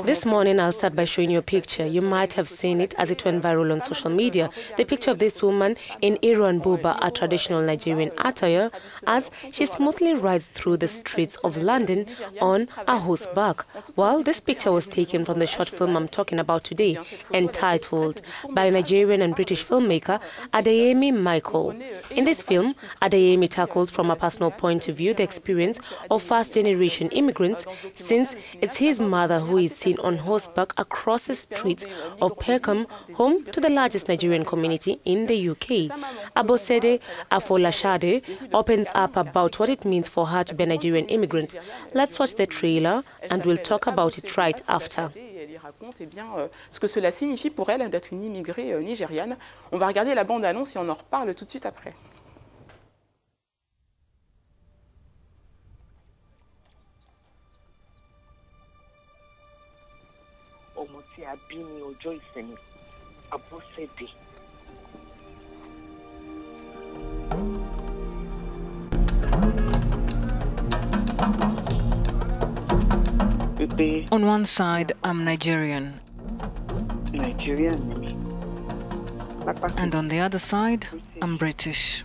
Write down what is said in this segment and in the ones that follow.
This morning, I'll start by showing you a picture. You might have seen it as it went viral on social media. The picture of this woman in Iru Buba, a traditional Nigerian attire, as she smoothly rides through the streets of London on a horseback. Well, this picture was taken from the short film I'm talking about today, entitled by Nigerian and British filmmaker Adeyemi Michael. In this film, Adeyemi tackles from a personal point of view the experience of first-generation immigrants, since it's his mother who is seen on horseback across the streets of Peckham, home to the largest Nigerian community in the UK. Abosede Afolashade opens up about what it means for her to be a Nigerian immigrant. Let's watch the trailer and we'll talk about it right after. Raconte ce que cela signifie pour elle d'être une immigrée nigériane. On va regarder la bande-annonce et on en reparle tout de suite après. Ọmọ tí a bí ní ọjọ́ ìsinmi, Abọ́sẹ̀dé. On one side, I'm Nigerian. And on the other side, I'm British.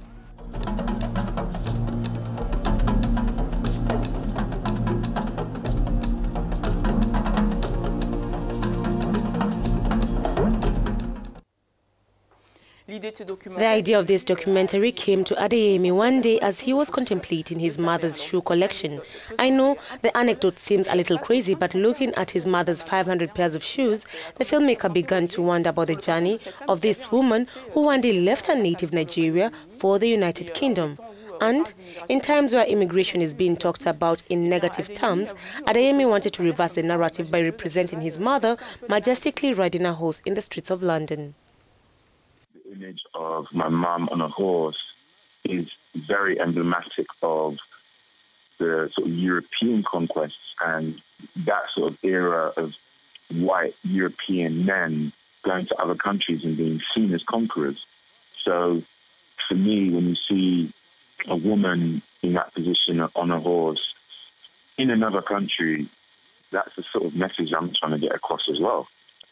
The idea of this documentary came to Adeyemi one day as he was contemplating his mother's shoe collection. I know the anecdote seems a little crazy, but looking at his mother's 500 pairs of shoes, the filmmaker began to wonder about the journey of this woman who one day left her native Nigeria for the United Kingdom. And in times where immigration is being talked about in negative terms, Adeyemi wanted to reverse the narrative by representing his mother majestically riding a horse in the streets of London. Image of my mum on a horse is very emblematic of the sort of European conquests and that sort of era of white European men going to other countries and being seen as conquerors. So for me, when you see a woman in that position on a horse in another country, that's the sort of message I'm trying to get across as well.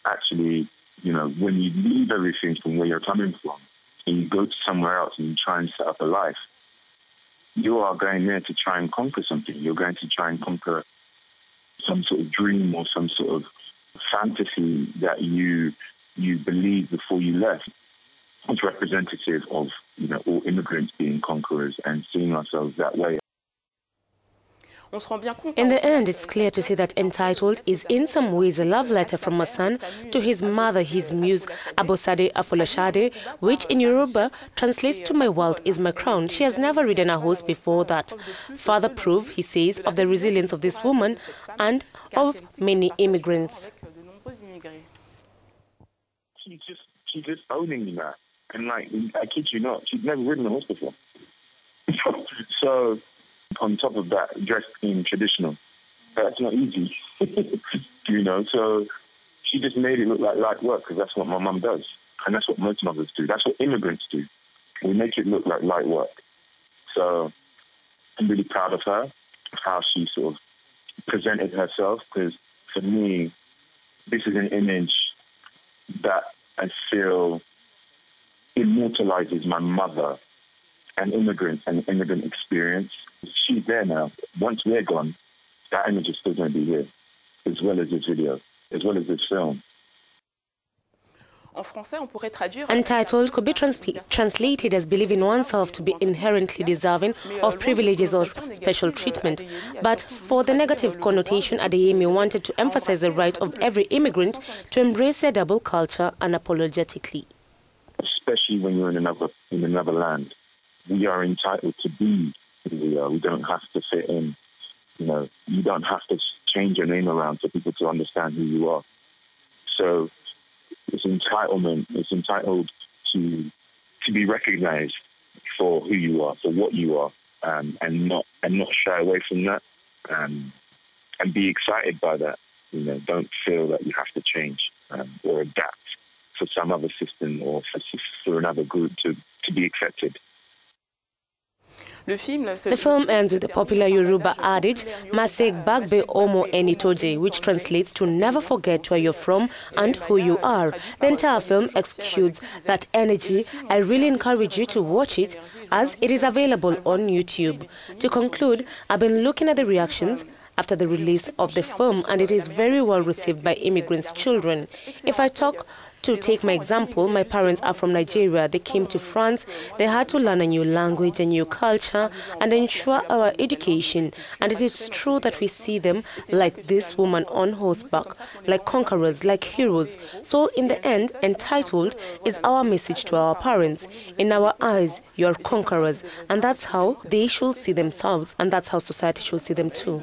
Actually, you know, when you leave everything from where you're coming from and you go to somewhere else and you try and set up a life, you are going there to try and conquer something. You're going to try and conquer some sort of dream or some sort of fantasy that you believed before you left. It's representative of, you know, all immigrants being conquerors and seeing ourselves that way. In the end, it's clear to see that Entitled is in some ways a love letter from a son to his mother, his muse, Abosede Afolashade, which in Yoruba translates to "my wealth is my crown." She has never ridden a horse before that. Further proof, he says, of the resilience of this woman and of many immigrants. She's just owning that. And like, I kid you not, she's never ridden a horse before. So, on top of that, dressed in traditional. That's not easy, you know. So she just made it look like light work because that's what my mum does. And that's what most mothers do. That's what immigrants do. We make it look like light work. So I'm really proud of her, how she sort of presented herself, because for me, this is an image that I feel immortalizes my mother and immigrants and the immigrant experience. She's there now. Once we're gone, that image is still going to be here, as well as this video, as well as this film. Entitled could be translated as believing oneself to be inherently deserving of privileges or special treatment. But for the negative connotation, Adeyemi wanted to emphasize the right of every immigrant to embrace their double culture unapologetically. Especially when you're in another land. We are entitled to be who we are. We don't have to fit in. You know, you don't have to change your name around for people to understand who you are. So it's entitlement. It's entitled to be recognized for who you are, for what you are, and not shy away from that, and be excited by that. You know, don't feel that you have to change or adapt for some other system or for another group to be accepted. The film ends with the popular Yoruba adage, Masek Bagbe Omo Enitoje, which translates to never forget where you're from and who you are. The entire film exudes that energy. I really encourage you to watch it as it is available on YouTube. To conclude, I've been looking at the reactions after the release of the film, and it is very well received by immigrants' children. If I take my example, my parents are from Nigeria. They came to France. They had to learn a new language, a new culture, and ensure our education. And it is true that we see them like this woman on horseback, like conquerors, like heroes. So in the end, entitled is our message to our parents. In our eyes, you are conquerors. And that's how they should see themselves. And that's how society should see them too.